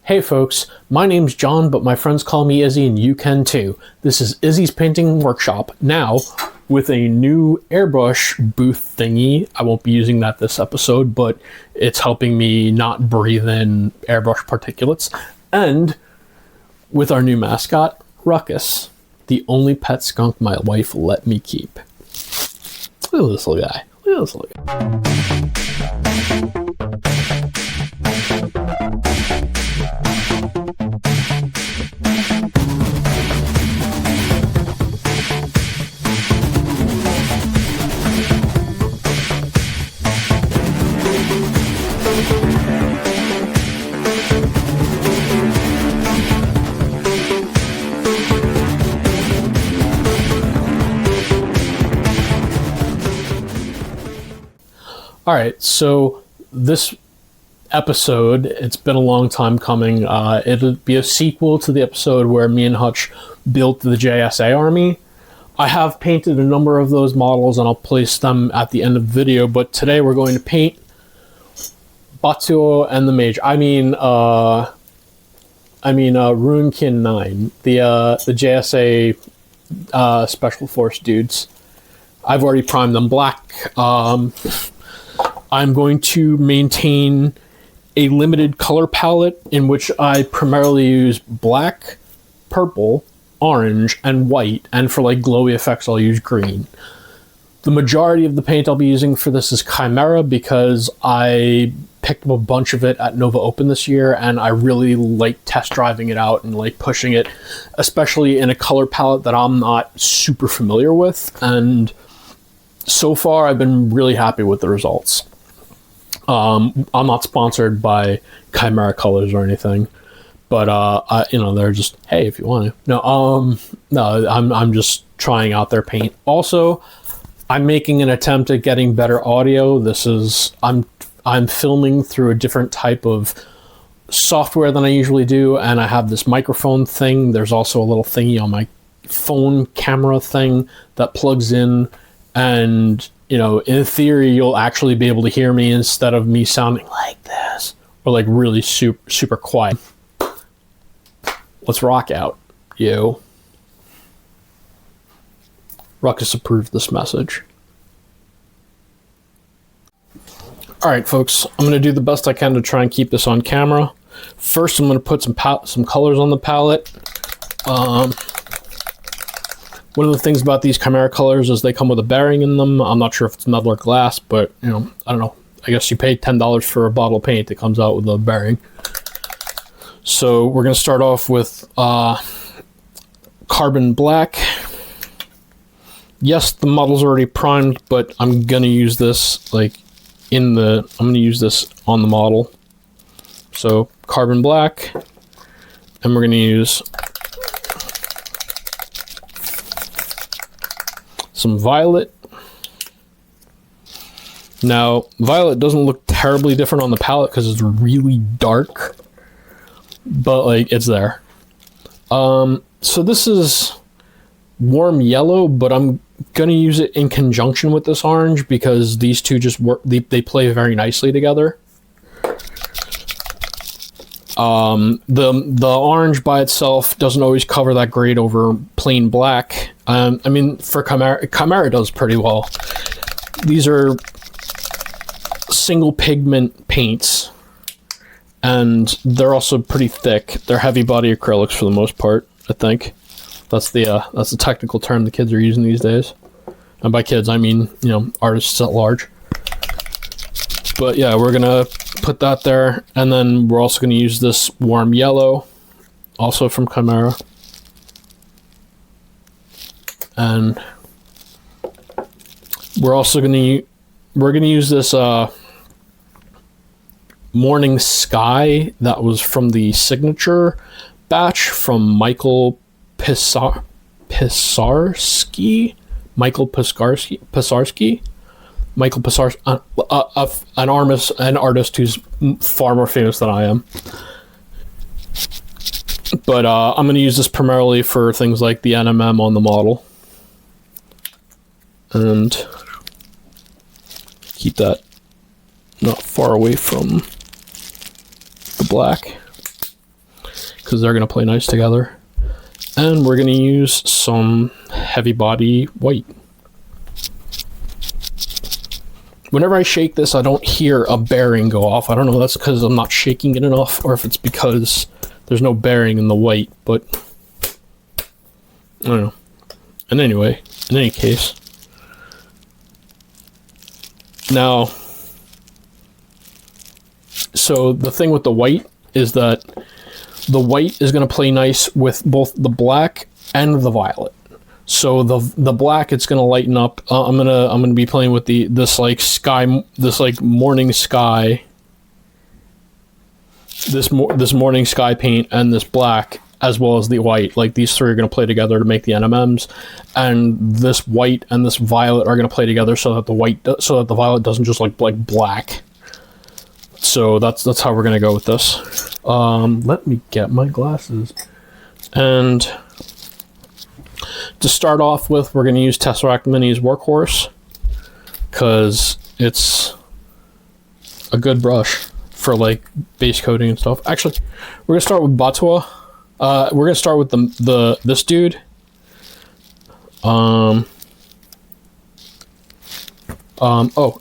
Hey folks, my name's John, but my friends call me Izzy and you can too. This is Izzy's Painting Workshop, now with a new airbrush booth thingy. I won't be using that this episode, but it's helping me not breathe in airbrush particulates. And with our new mascot, Ruckus, the only pet skunk my wife let me keep. Look at this little guy. Look at this little guy. All right, so this episode, it's been a long time coming. It'll be a sequel to the episode where me and Hutch built the JSA army. I have painted a number of those models and I'll place them at the end of the video, but today we're going to paint Batsuo and the Mage. Ryuken Unit-9, the JSA Special Force dudes. I've already primed them black. I'm going to maintain a limited color palette in which I primarily use black, purple, orange, and white, and for like glowy effects I'll use green. The majority of the paint I'll be using for this is Kimera because I picked up a bunch of it at Nova Open this year and I really like test driving it out and like pushing it, especially in a color palette that I'm not super familiar with, and so far I've been really happy with the results. I'm not sponsored by Kimera Colors or anything, but they're just, hey, if you want to. No, I'm just trying out their paint. Also, I'm making an attempt at getting better audio. I'm filming through a different type of software than I usually do, and I have this microphone thing. There's also a little thingy on my phone camera thing that plugs in, and in theory, you'll actually be able to hear me instead of me sounding like this or like really super quiet. Let's rock out, yo. Ruckus approved this message. All right, folks, I'm going to do the best I can to try and keep this on camera. First, I'm going to put some colors on the palette. One of the things about these Kimera colors is they come with a bearing in them. I'm not sure if it's metal or glass, but I don't know. I guess you pay $10 for a bottle of paint that comes out with a bearing. So we're going to start off with carbon black. Yes, the model's already primed, but I'm going to use this I'm going to use this on the model. So carbon black, and we're going to use some violet. Now, violet doesn't look terribly different on the palette because it's really dark, but like it's there. So this is warm yellow, but I'm gonna use it in conjunction with this orange because these two just work. They play very nicely together. The orange by itself doesn't always cover that grade over plain black. For Kimera does pretty well. These are single pigment paints, and they're also pretty thick. They're heavy body acrylics for the most part, I think. That's the technical term the kids are using these days. And by kids, I mean, artists at large. But yeah, we're gonna put that there, and then we're also gonna use this warm yellow, also from Kimera. And we're gonna use this Morning Sky that was from the signature batch from Michael Pisarski. An artist who's far more famous than I am. But I'm going to use this primarily for things like the NMM on the model. And keep that not far away from the black. because they're going to play nice together. And we're going to use some heavy body white. Whenever I shake this, I don't hear a bearing go off. I don't know if that's because I'm not shaking it enough, or if it's because there's no bearing in the white, but I don't know. And anyway, in any case, now, so the thing with the white is that the white is going to play nice with both the black and the violet. So the black, it's going to lighten up. I'm gonna be playing with this morning sky, this morning sky paint, and this black, as well as the white. Like, these three are going to play together to make the NMMs, and this white and this violet are going to play together so that the violet doesn't just like black. So that's how we're going to go with this. Let me get my glasses. And to start off with, we're going to use Tesseract Mini's Workhorse, because it's a good brush for like base coating and stuff. Actually, we're going to start with Batua. We're going to start with this dude. Oh,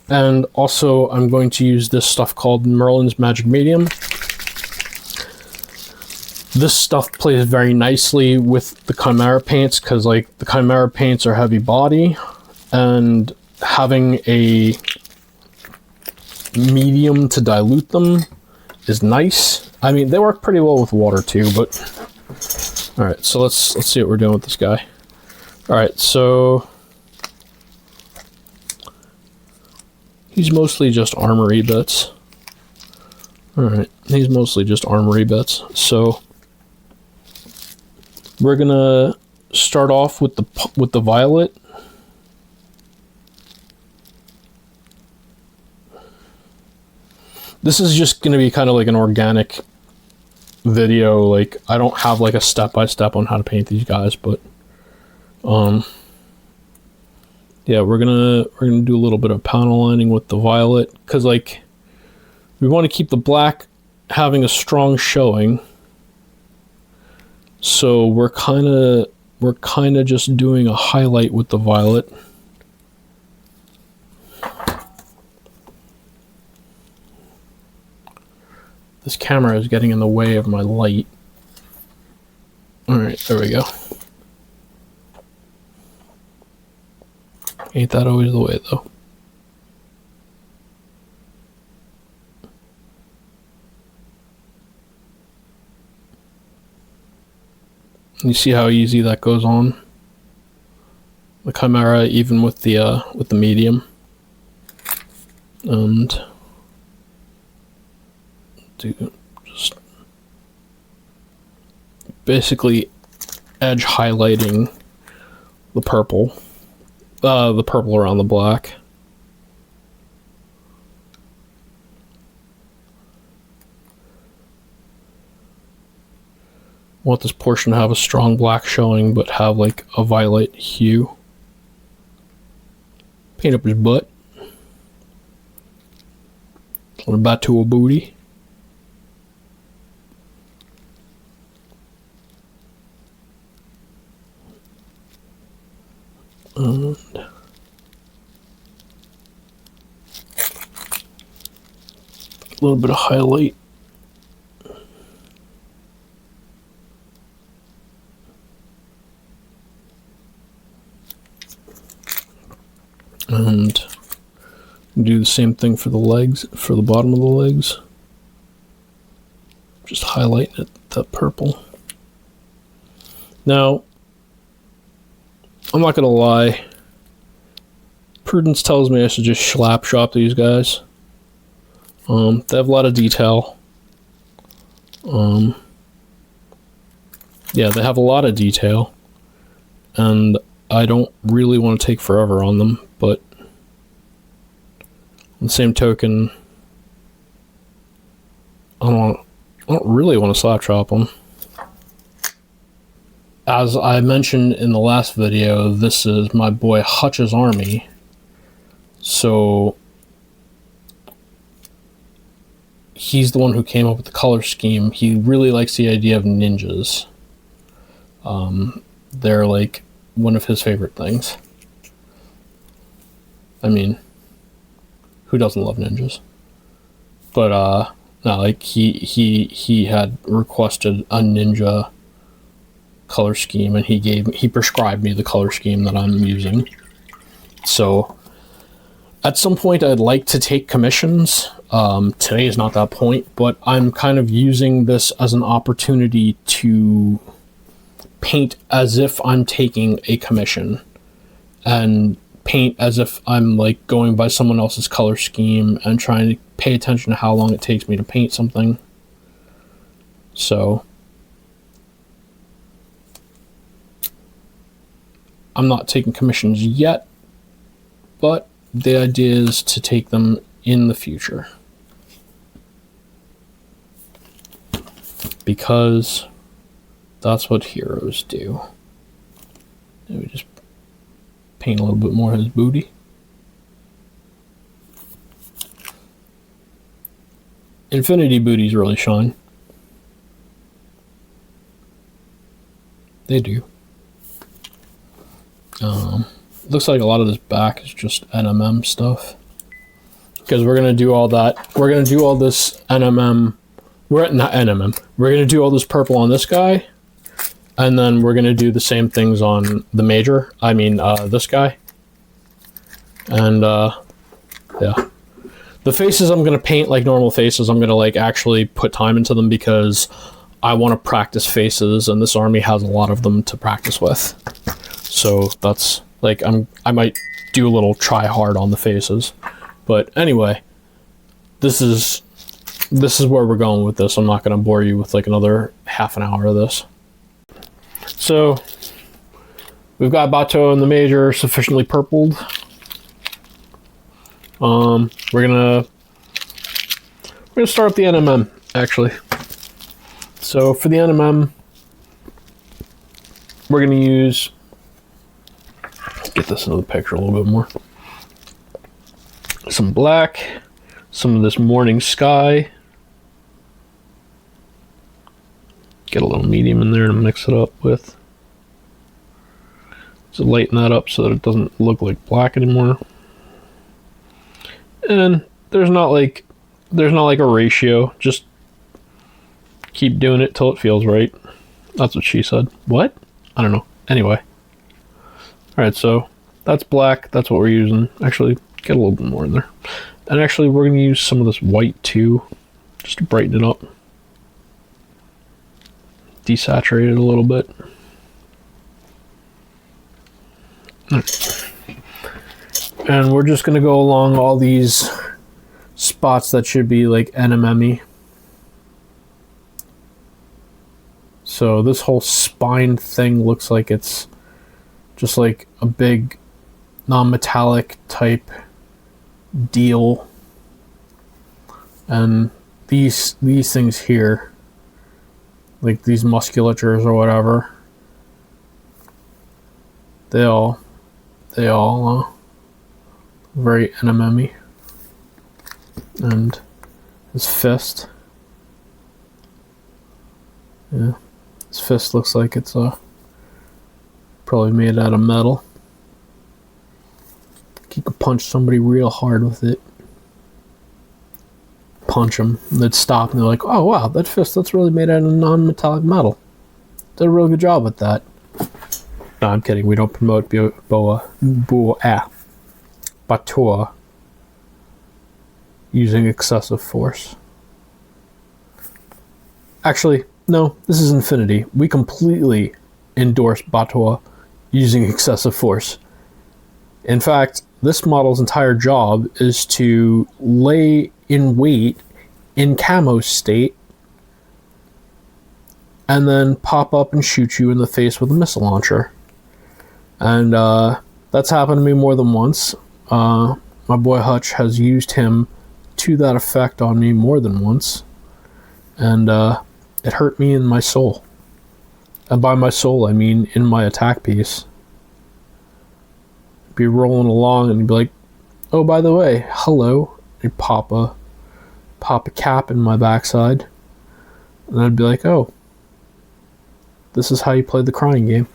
and also I'm going to use this stuff called Merlin's Magic Medium. This stuff plays very nicely with the Kimera Paints, because like the Kimera Paints are heavy body, and having a medium to dilute them is nice. I mean, they work pretty well with water too, but all right, so let's see what we're doing with this guy. All right, so he's mostly just armory bits. All right, he's mostly just armory bits. So we're gonna start off with the violet. This is just gonna be kind of like an organic video. Like, I don't have like a step-by-step on how to paint these guys, but yeah, we're gonna do a little bit of panel lining with the violet, because like we want to keep the black having a strong showing. So we're kind of just doing a highlight with the violet. This camera is getting in the way of my light. Alright, there we go. Ain't that always the way, though? You see how easy that goes on the Kimera, even with the medium. And just basically edge highlighting the purple around the black. Want this portion to have a strong black showing, but have like a violet hue. Paint up his butt. On a Batua booty. And a little bit of highlight. And do the same thing for the legs, for the bottom of the legs. Just highlighting it, that purple. Now, I'm not gonna lie. Prudence tells me I should just slap shop these guys. They have a lot of detail. Yeah, they have a lot of detail. And I don't really want to take forever on them, but on the same token, I don't really want to slap chop them. As I mentioned in the last video, this is my boy Hutch's army. So he's the one who came up with the color scheme. He really likes the idea of ninjas. They're like one of his favorite things. I mean, who doesn't love ninjas? But no, like he had requested a ninja color scheme, and he prescribed me the color scheme that I'm using. So at some point I'd like to take commissions. Today is not that point, but I'm kind of using this as an opportunity to paint as if I'm taking a commission, and paint as if I'm like going by someone else's color scheme and trying to pay attention to how long it takes me to paint something. So I'm not taking commissions yet, but the idea is to take them in the future, because that's what heroes do. Let me just paint a little bit more of his booty. Infinity booties really shine. They do. Looks like a lot of this back is just NMM stuff, because we're gonna do all that. We're gonna do all this NMM. Not NMM. We're gonna do all this purple on this guy, and then we're gonna do the same things on the major. I mean, this guy. And yeah, the faces I'm gonna paint like normal faces. I'm gonna like actually put time into them, because I want to practice faces, and this army has a lot of them to practice with. So that's like, I might do a little try hard on the faces. But anyway, this is where we're going with this. I'm not going to bore you with like another half an hour of this. So we've got Bateau and the major sufficiently purpled. We're gonna start up the NMM actually. So for the NMM, we're gonna use, let's get this into the picture a little bit more. Some black, some of this morning sky. Get a little medium in there to mix it up with. So lighten that up so that it doesn't look like black anymore. And there's not like a ratio. Just keep doing it till it feels right. That's what she said. What? I don't know. Anyway. Alright, so that's black. That's what we're using. Actually, get a little bit more in there. And actually, we're going to use some of this white too, just to brighten it up. Desaturate it a little bit. And we're just going to go along all these spots that should be like NMM-y. So this whole spine thing looks like it's just like a big non-metallic type deal. And these things here, like these musculatures or whatever, they all very NMM-y. And his fist, yeah, his fist looks like it's probably made out of metal. You could punch somebody real hard with it. Punch them, they'd stop and they're like, oh wow, that fist, that's really made out of non-metallic metal. Did a real good job with that. No, I'm kidding, we don't promote Bateau using excessive force. Actually, no, this is Infinity. We completely endorse Bateau using excessive force. In fact, this model's entire job is to lay in wait in camo state and then pop up and shoot you in the face with a missile launcher. And that's happened to me more than once. My boy Hutch has used him to that effect on me more than once. And it hurt me in my soul. And by my soul, I mean in my attack piece. Be rolling along and be like, oh, by the way, hello. You pop a pop a cap in my backside, and I'd be like, oh, this is how you play the crying game.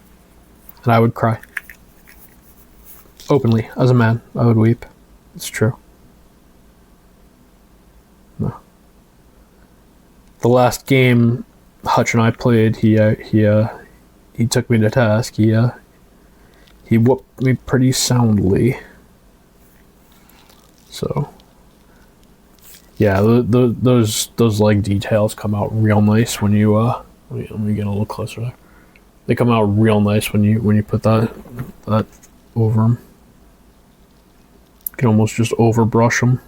And I would cry. Openly, as a man, I would weep. It's true. No. The last game Hutch and I played, he took me to task. He whooped me pretty soundly. So, yeah, those leg details come out real nice when you let me get a little closer there. They come out real nice when you put that over them. You can almost just overbrush them,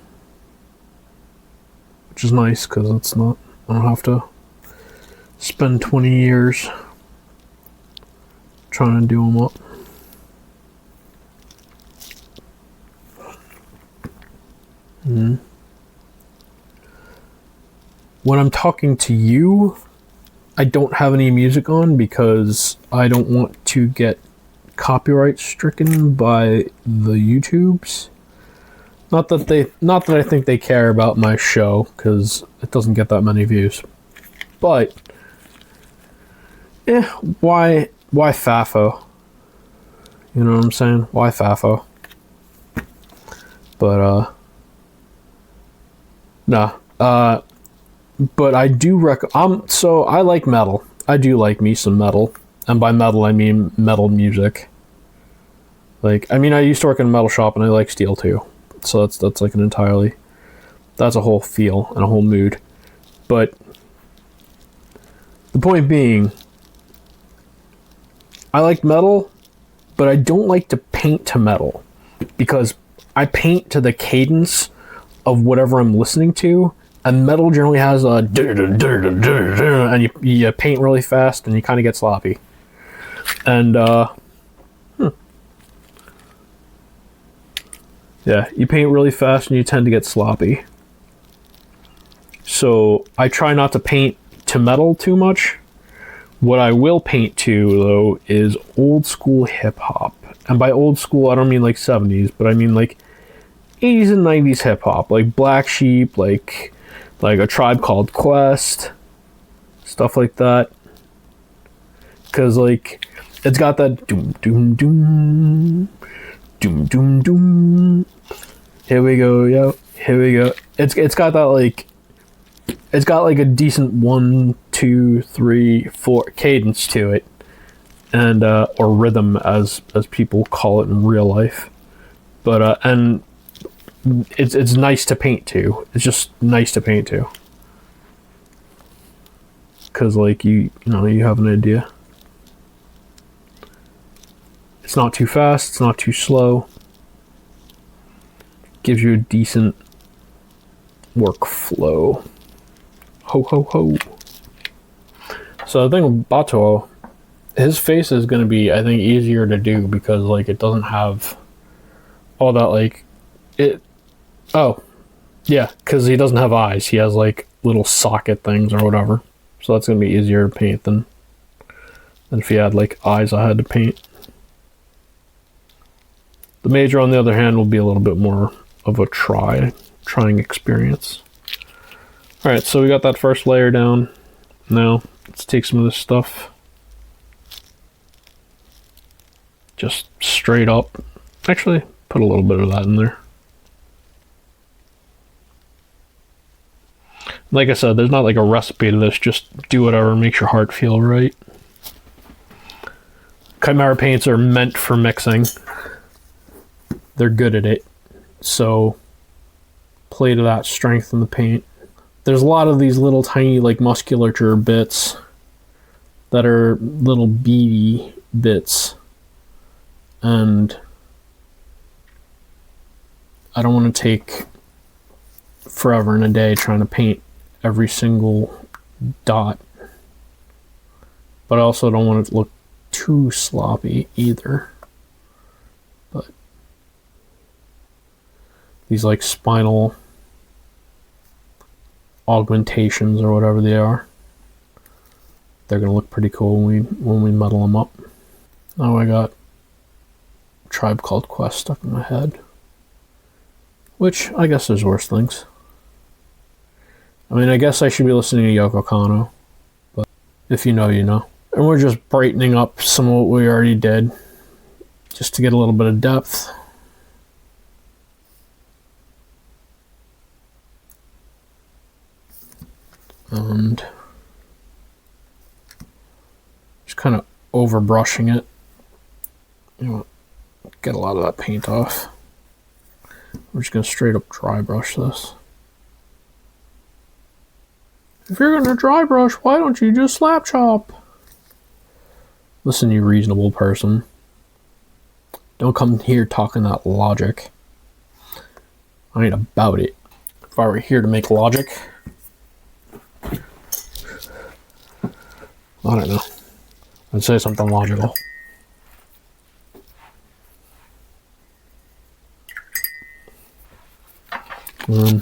which is nice because it's not. I don't have to spend 20 years trying to do them up. When I'm talking to you, I don't have any music on because I don't want to get copyright stricken by the YouTubes. Not that I think they care about my show, because it doesn't get that many views. But why FAFO? You know what I'm saying? Why FAFO? But but I do so I like metal. I do like me some metal. And by metal I mean metal music. Like, I mean, I used to work in a metal shop and I like steel too. So that's like that's a whole feel and a whole mood. But the point being, I like metal, but I don't like to paint to metal, because I paint to the cadence of whatever I'm listening to, and metal generally has a and you paint really fast and you kind of get sloppy. And yeah, you paint really fast and you tend to get sloppy. So I try not to paint to metal too much. What I will paint to, though, is old school hip hop. And by old school, I don't mean like 70s, but I mean like 80s and 90s hip hop, like Black Sheep, like A Tribe Called Quest, stuff like that. Because like it's got that doom doom doom doom doom doom. Here we go, yo. Here we go. It's got that like, it's got like a decent 1, 2, 3, 4 cadence to it, and or rhythm as people call it in real life. But and it's nice to paint to. It's just nice to paint to. Cause like you have an idea. It's not too fast. It's not too slow. Gives you a decent workflow. Ho ho ho. So the thing with Bato, his face is going to be, I think, easier to do because like it doesn't have all that like it. Oh, yeah, because he doesn't have eyes. He has like little socket things or whatever. So that's going to be easier to paint than if he had like eyes I had to paint. The major, on the other hand, will be a little bit more of a trying experience. Alright, so we got that first layer down. Now, let's take some of this stuff. Just straight up. Actually, put a little bit of that in there. Like I said, there's not like a recipe to this. Just do whatever makes your heart feel right. Kimera Paints are meant for mixing. They're good at it. So, play to that, strengthen the paint. There's a lot of these little tiny like musculature bits that are little beady bits. And I don't want to take forever and a day trying to paint every single dot. But I also don't want it to look too sloppy either. But these like spinal augmentations or whatever they are, they're gonna look pretty cool when we metal them up. Now I got Tribe Called Quest stuck in my head, which I guess there's worse things. I mean, I guess I should be listening to Yoko Kanno, but if you know, you know. And we're just brightening up some of what we already did, just to get a little bit of depth. And just kind of over brushing it. You know, get a lot of that paint off. We're just going to straight up dry brush this. If you're going to dry brush, why don't you just slap chop? Listen, you reasonable person. Don't come here talking that logic. I ain't about it. If I were here to make logic, I don't know, I'd say something logical. We're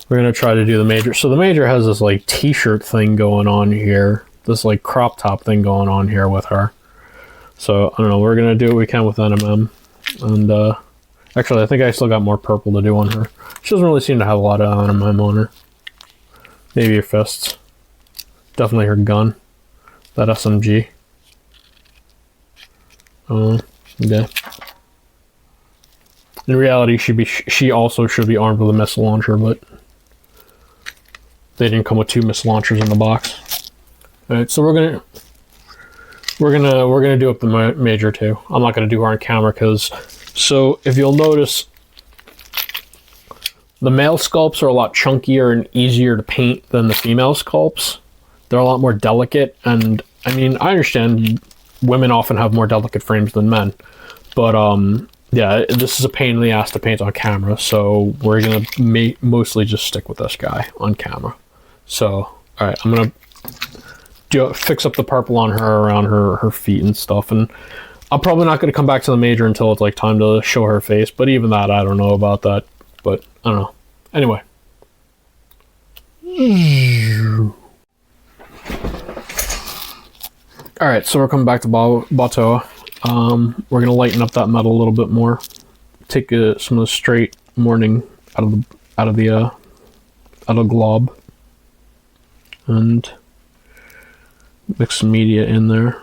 gonna try to do the major. So the major has this like t-shirt thing going on here, this like crop top thing going on here with her. So I don't know, we're gonna do what we can with NMM. And actually I think I still got more purple to do on her. She doesn't really seem to have a lot of NMM on her. Maybe her fists. Definitely her gun. That SMG. Yeah. In reality, she also should be armed with a missile launcher, but they didn't come with 2 missile launchers in the box. All right, so we're gonna do up the major too. I'm not gonna do her on camera because, so if you'll notice, the male sculpts are a lot chunkier and easier to paint than the female sculpts. They're a lot more delicate, and I mean, I understand women often have more delicate frames than men, but yeah, this is a pain in the ass to paint on camera, so we're gonna mostly just stick with this guy on camera. So, all right, I'm gonna fix up the purple on her around her feet and stuff, and I'm probably not gonna come back to the major until it's like time to show her face, but even that, I don't know about that, but I don't know. Anyway. Alright, so we're coming back to Bateau. We're gonna lighten up that metal a little bit more. Take some of the straight morning out of the glob, and mix some media in there.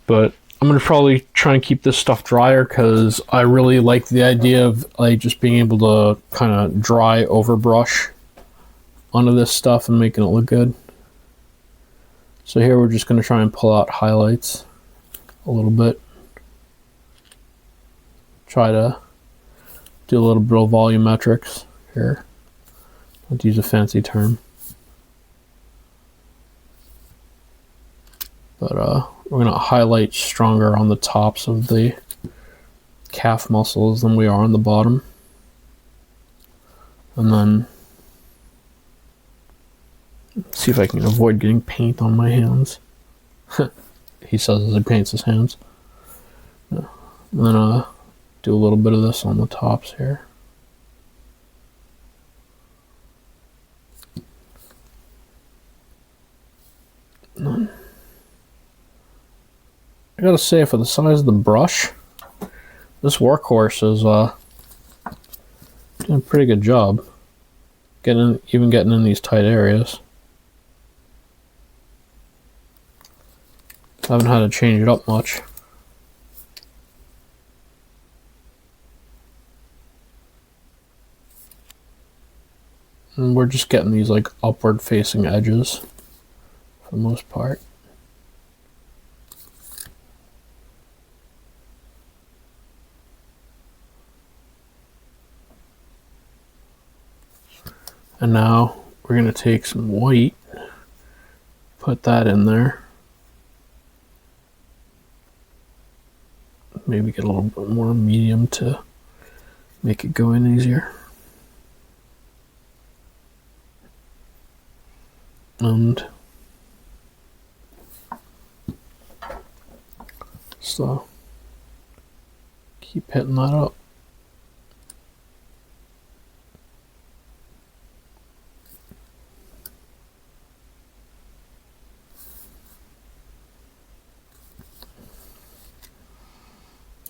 But I'm gonna probably try and keep this stuff drier because I really like the idea of like just being able to kind of dry overbrush onto this stuff and making it look good. So here we're just going to try and pull out highlights a little bit. Try to do a little bit of volumetrics here. Let's use a fancy term. But we're going to highlight stronger on the tops of the calf muscles than we are on the bottom. And then see if I can avoid getting paint on my hands. He says as he paints his hands. Yeah. And then do a little bit of this on the tops here. And then, I gotta say, for the size of the brush, this workhorse is doing a pretty good job getting in these tight areas. I haven't had to change it up much. And we're just getting these like upward facing edges for the most part. And now we're going to take some white, put that in there. Maybe get a little bit more medium to make it go in easier. And so keep hitting that up.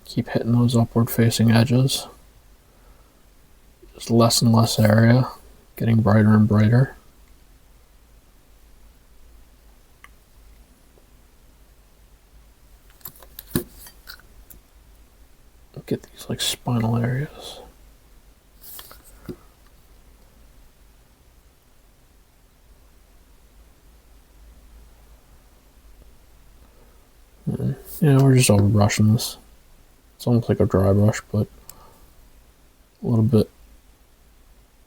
Keep hitting those upward facing edges. Just less and less area. Getting brighter and brighter. Get these like spinal areas. And, yeah, we're just over brushing this. It's almost like a dry brush, but a little bit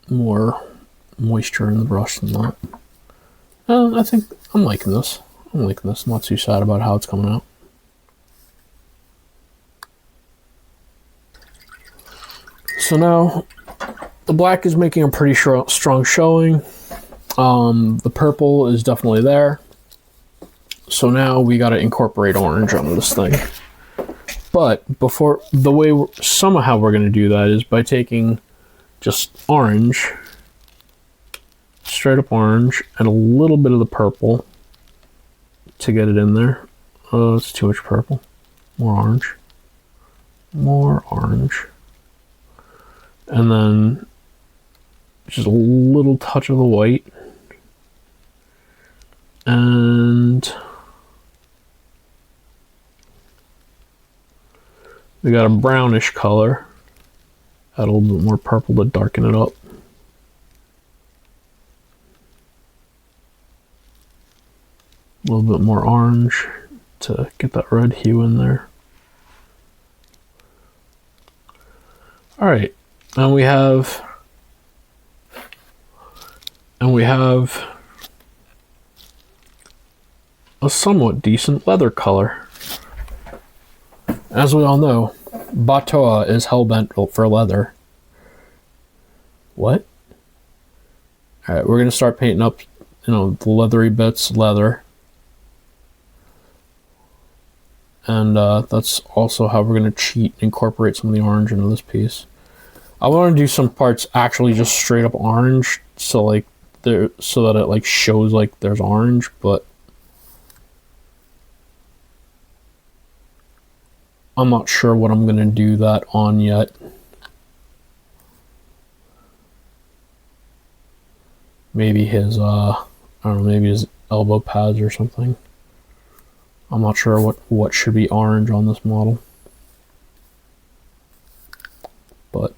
more moisture in the brush than that. I think I'm liking this. I'm liking this. I'm not too sad about how it's coming out. So now the black is making a pretty strong showing. The purple is definitely there. So now we got to incorporate orange on this thing. But before, the way somehow we're going to do that is by taking just orange, straight up orange, and a little bit of the purple to get it in there. Oh, it's too much purple. More orange. More orange. And then just a little touch of the white. And we got a brownish color. Add a little bit more purple to darken it up. A little bit more orange to get that red hue in there. All right, and we have a somewhat decent leather color. As we all know, Batoa is hellbent for leather. What? All right, we're gonna start painting up, the leathery bits, leather. And that's also how we're going to cheat and incorporate some of the orange into this piece. I want to do some parts actually just straight up orange, so that it like shows like there's orange, but I'm not sure what I'm going to do that on yet. Maybe his I don't know, maybe his elbow pads or something. I'm not sure what should be orange on this model, but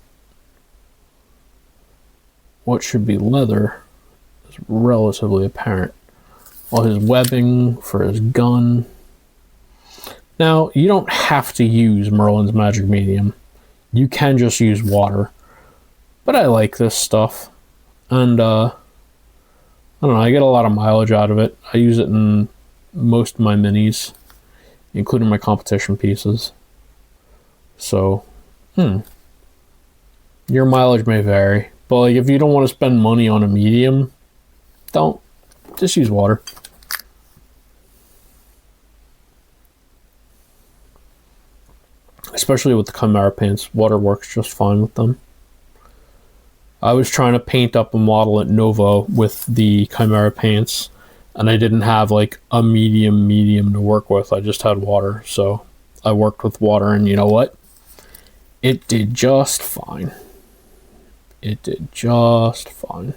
what should be leather is relatively apparent. All his webbing for his gun. Now, you don't have to use Merlin's Magic Medium. You can just use water, but I like this stuff, and I don't know, I get a lot of mileage out of it. I use it in most of my minis, including my competition pieces. So, your mileage may vary, but like if you don't want to spend money on a medium, don't. Just use water. Especially with the Kimera Paints, water works just fine with them. I was trying to paint up a model at Novo with the Kimera Paints, and I didn't have like a medium to work with. I just had water, so I worked with water, and you know what? It did just fine. It did just fine.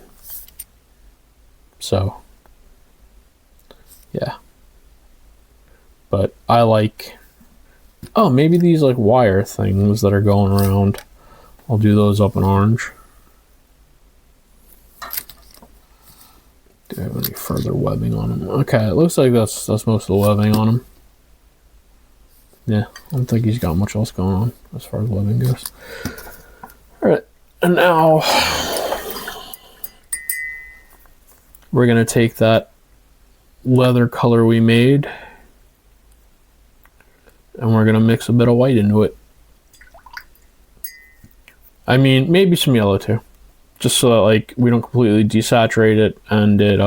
So, yeah. But I like... Oh, maybe these like wire things that are going around. I'll do those up in orange. Do I have any further webbing on them? Okay, it looks like that's most of the webbing on them. Yeah, I don't think he's got much else going on as far as webbing goes. Alright, and now we're going to take that leather color we made and we're going to mix a bit of white into it. I mean, maybe some yellow too. Just so that like we don't completely desaturate it and it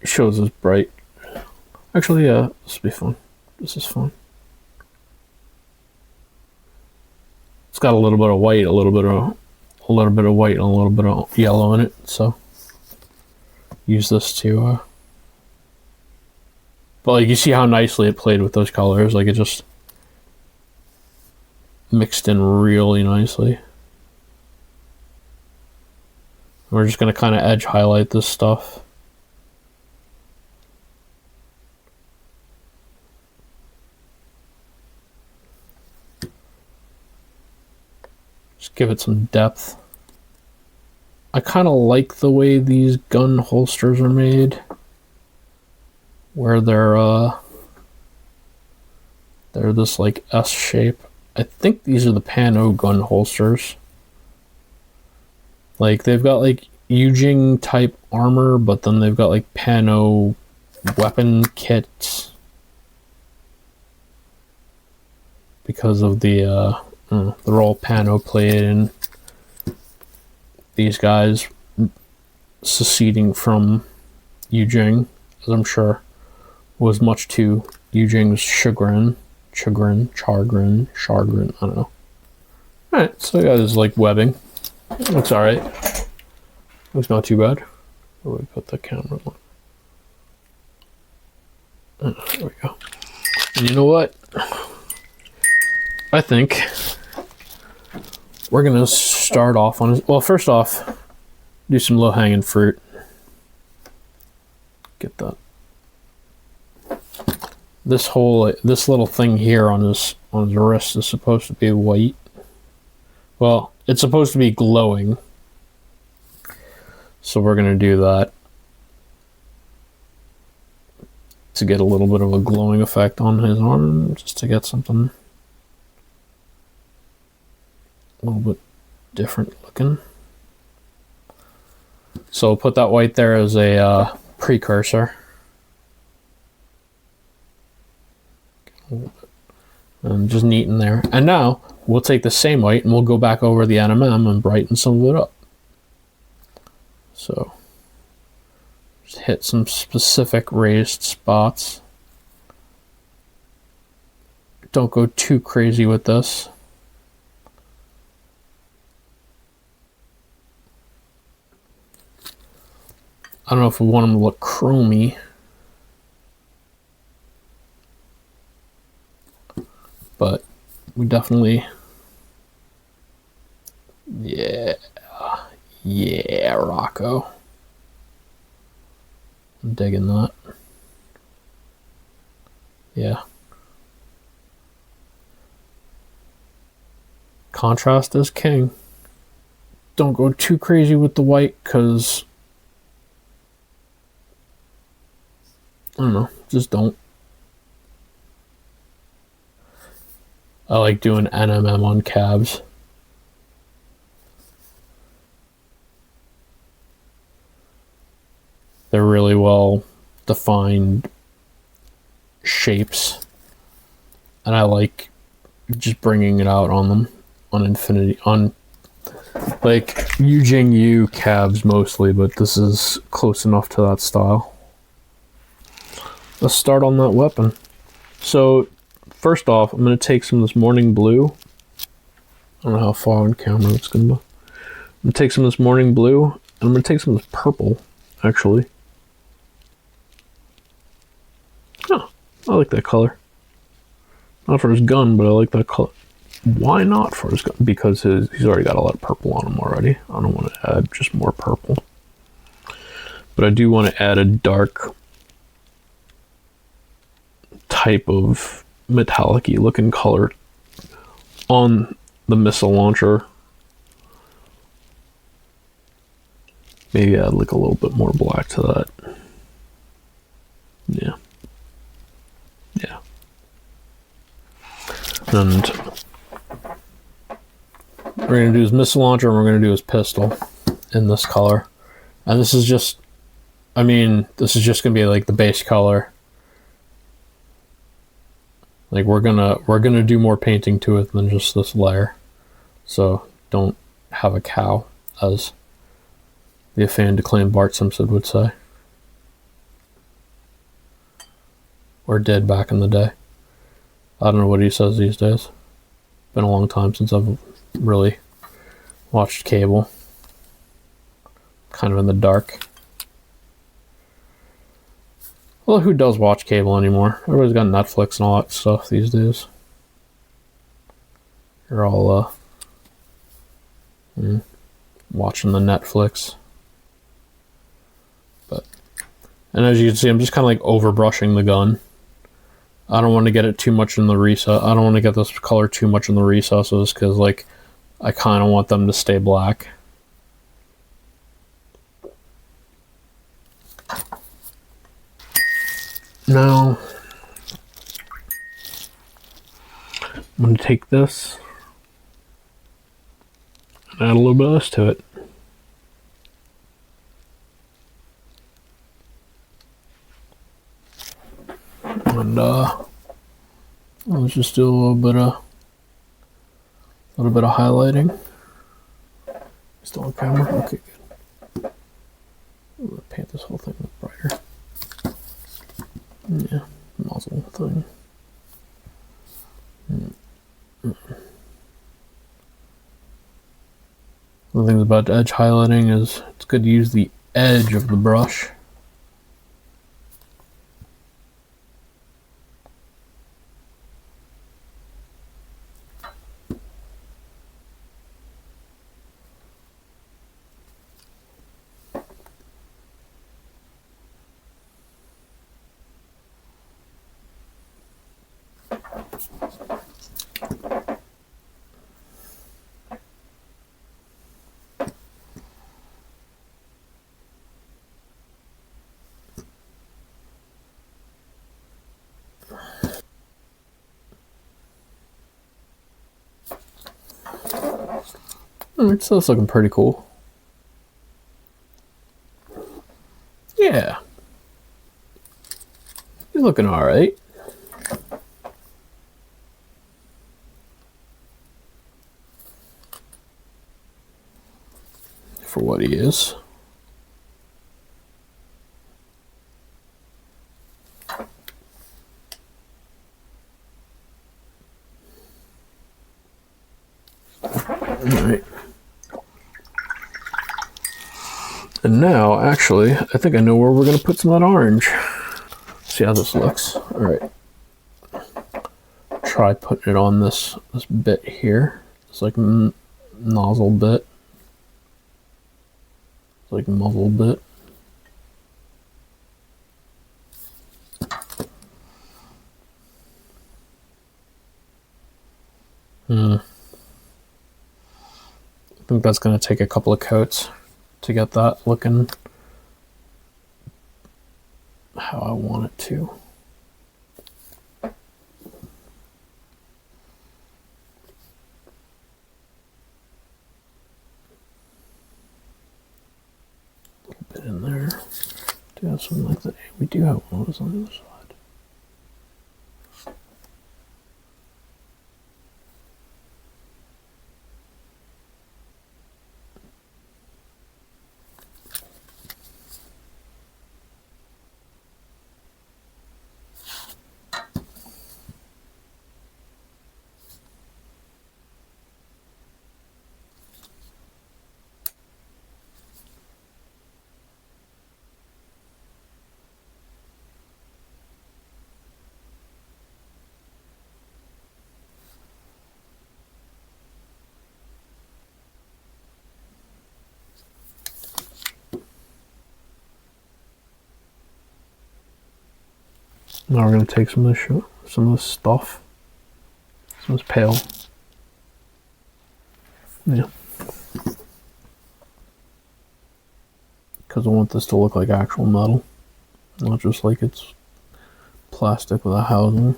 shows as bright. Actually, yeah, this will be fun. This is fun. It's got a little bit of white, a little bit of white, and a little bit of yellow in it. So use this to. But like you see how nicely it played with those colors. Like it just mixed in really nicely. We're just going to kind of edge highlight this stuff. Just give it some depth. I kind of like the way these gun holsters are made, where they're this like S shape. I think these are the Pano gun holsters. Like they've got like Yujing type armor, but then they've got like Pano weapon kits because of the they're all Pano plated, and these guys seceding from Yujing, as I'm sure was much to Yujing's chagrin, I don't know. Alright, so we got this like webbing. Looks alright. Looks not too bad. Where do we put the camera on? There we go. And you know what? I think we're gonna start off on, well, first off, do some low-hanging fruit. Get that. This little thing here on his wrist is supposed to be white. Well, it's supposed to be glowing. So we're gonna do that to get a little bit of a glowing effect on his arm, just to get something a little bit different looking. So we'll put that white there as a precursor. And just neat in there. And now we'll take the same white and we'll go back over the NMM and brighten some of it up. So just hit some specific raised spots. Don't go too crazy with this. I don't know if we want them to look chromy. But we definitely, yeah, Rocco. I'm digging that. Yeah. Contrast is king. Don't go too crazy with the white, because I don't know, just don't. I like doing NMM on cabs. They're really well defined shapes, and I like just bringing it out on them, on infinity, on like Yujing U cabs mostly, but this is close enough to that style. Let's start on that weapon. So first off, I'm going to take some of this morning blue. I don't know how far on camera it's going to be. I'm going to take some of this morning blue, and I'm going to take some of this purple, actually. Oh, I like that color. Not for his gun, but I like that color. Why not for his gun? Because he's already got a lot of purple on him already. I don't want to add just more purple. But I do want to add a dark type of metallic-y looking color on the missile launcher. Maybe add like a little bit more black to that. Yeah. Yeah. And we're going to do his missile launcher, and we're going to do his pistol in this color. And this is just, I mean, this is just going to be like the base color. Like we're gonna do more painting to it than just this layer. So don't have a cow, as the fan declaimed Bart Simpson would say. Or did back in the day. I don't know what he says these days. Been a long time since I've really watched cable. Kind of in the dark. Well, who does watch cable anymore? Everybody's got Netflix and all that stuff these days. You're all watching the Netflix. And as you can see, I'm just kind of like overbrushing the gun. I don't want to get it too much in the recess. I don't want to get this color too much in the recesses because like I kind of want them to stay black. Now I'm going to take this and add a little bit of this to it. And let's just do a little bit of highlighting. Still on camera? Okay, good. I'm gonna paint this whole thing look brighter. Yeah, muzzle thing. The thing about edge highlighting is it's good to use the edge of the brush. Alright, so that's looking pretty cool. Yeah. He's looking alright. For what he is. Alright. And now, actually, I think I know where we're going to put some of that orange. See how this looks. Alright. Try putting it on this bit here. It's like nozzle bit. It's like muzzle bit. I think that's going to take a couple of coats to get that looking how I want it to. A little bit in there. Do have something like that. We do have one of those on the other side. Now we're going to take some of this stuff, some of this pale. Yeah. Because I want this to look like actual metal, not just like it's plastic with a housing.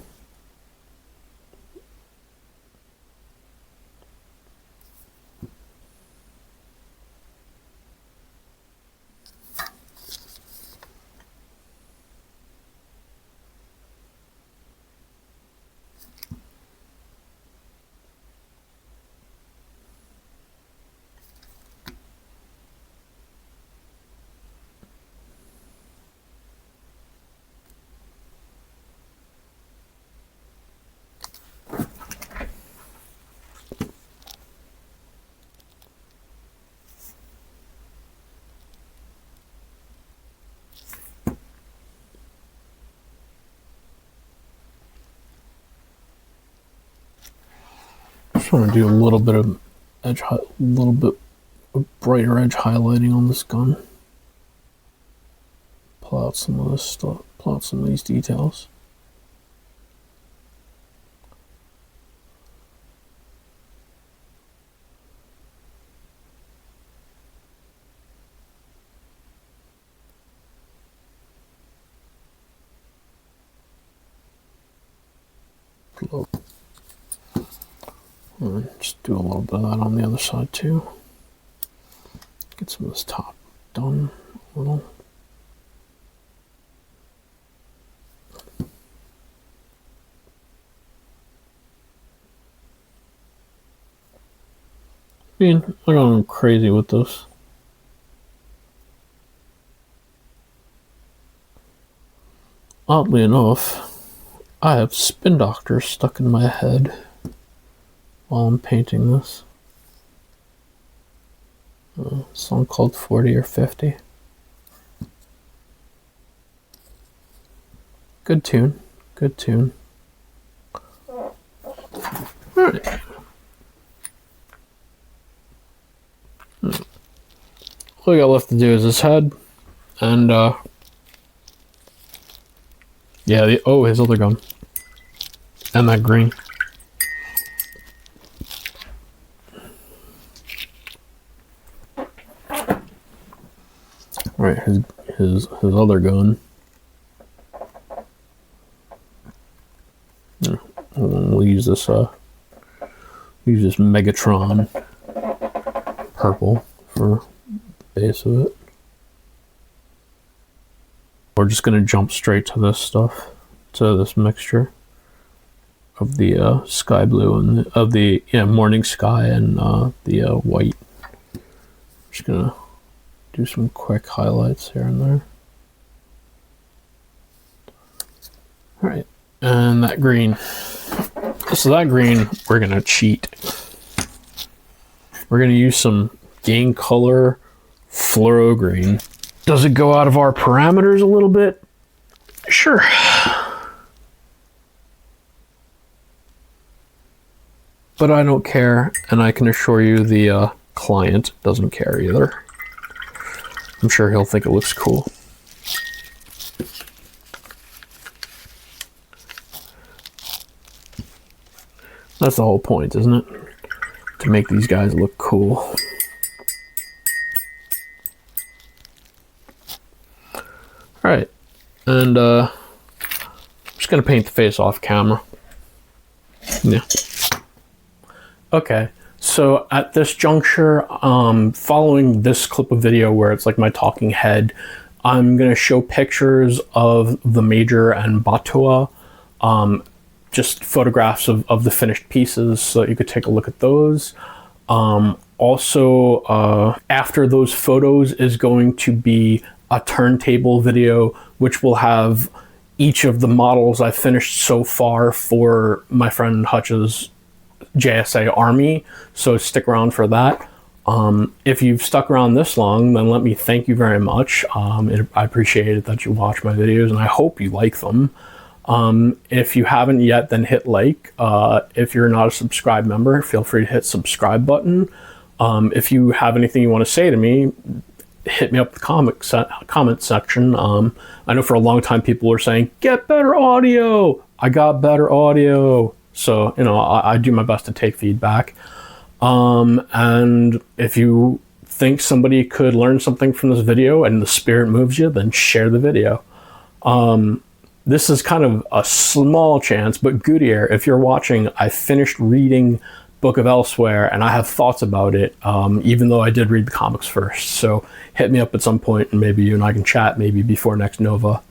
Just want to do a little bit of brighter edge highlighting on this gun. pull out some of this stuff, pull out some of these details. And just do a little bit of that on the other side too. Get some of this top done a little. I'm going crazy with this. Oddly enough, I have Spin Doctor stuck in my head while I'm painting this. A song called 40 or 50. Good tune. Good tune. Alright. All we got left to do is his head. And, yeah, his other gun. And that green. Right, his other gun. We'll use this Megatron purple for base of it. We're just gonna jump straight to this stuff, to this mixture of the sky blue and of the morning sky and the white. Just gonna do some quick highlights here and there. All right, and that green. So that green, we're gonna cheat. We're gonna use some Gain Color Fluoro Green. Does it go out of our parameters a little bit? Sure. But I don't care, and I can assure you the client doesn't care either. I'm sure he'll think it looks cool. That's the whole point, isn't it? To make these guys look cool. Alright, and I'm just gonna paint the face off camera. Yeah. Okay, so at this juncture, following this clip of video where it's like my talking head, I'm gonna show pictures of the Major and Batua, just photographs of the finished pieces so that you could take a look at those. Also, after those photos is going to be a turntable video, which will have each of the models I've finished so far for my friend Hutch's JSA army, so stick around for that. If you've stuck around this long, then let me thank you very much. I appreciate it that you watch my videos, and I hope you like them. If you haven't yet, then hit like. If you're not a subscribed member, feel free to hit subscribe button. If you have anything you want to say to me, hit me up in the comment section. I know for a long time people were saying, get better audio. I got better audio. So, you know, I do my best to take feedback. And if you think somebody could learn something from this video and the spirit moves you, then share the video. This is kind of a small chance, but Goodyear, if you're watching, I finished reading Book of Elsewhere and I have thoughts about it, even though I did read the comics first. So hit me up at some point and maybe you and I can chat maybe before next Nova.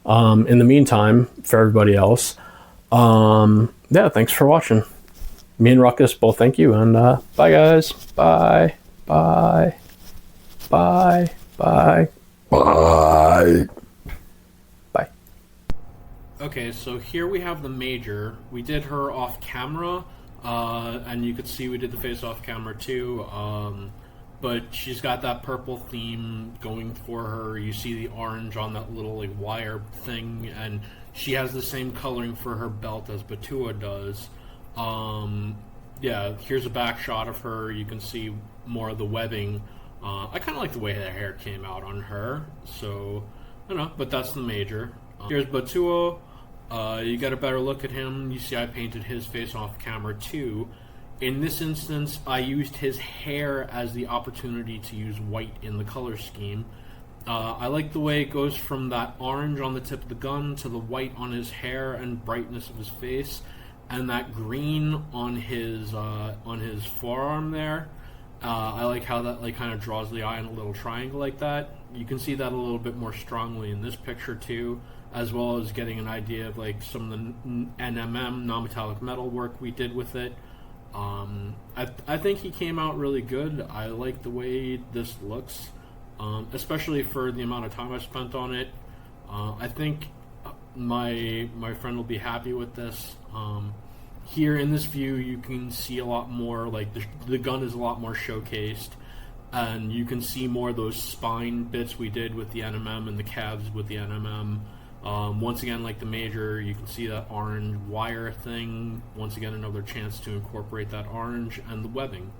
In the meantime, for everybody else, yeah, thanks for watching. Me and Ruckus both thank you, and bye guys. Bye. Bye. Bye. Bye. Bye. Bye. Okay, so here we have the Major. We did her off camera, and you could see we did the face off camera too. But she's got that purple theme going for her. You see the orange on that little like wire thing, and she has the same coloring for her belt as Batua does. Yeah, here's a back shot of her. You can see more of the webbing. I kind of like the way the hair came out on her. So I don't know, but that's the major. Here's Batuo. You get a better look at him. You see I painted his face off camera too. In this instance, I used his hair as the opportunity to use white in the color scheme. I like the way it goes from that orange on the tip of the gun to the white on his hair and brightness of his face, and that green on his forearm there. I like how that like kind of draws the eye in a little triangle like that. You can see that a little bit more strongly in this picture too, as well as getting an idea of like some of the NMM, non-metallic metal work we did with it. I think he came out really good. I like the way this looks, especially for the amount of time I spent on it. I think my friend will be happy with this. Here in this view, you can see a lot more, like the gun is a lot more showcased, and you can see more of those spine bits we did with the NMM and the calves with the NMM. Once again, like the major, you can see that orange wire thing. Once again, another chance to incorporate that orange and the webbing.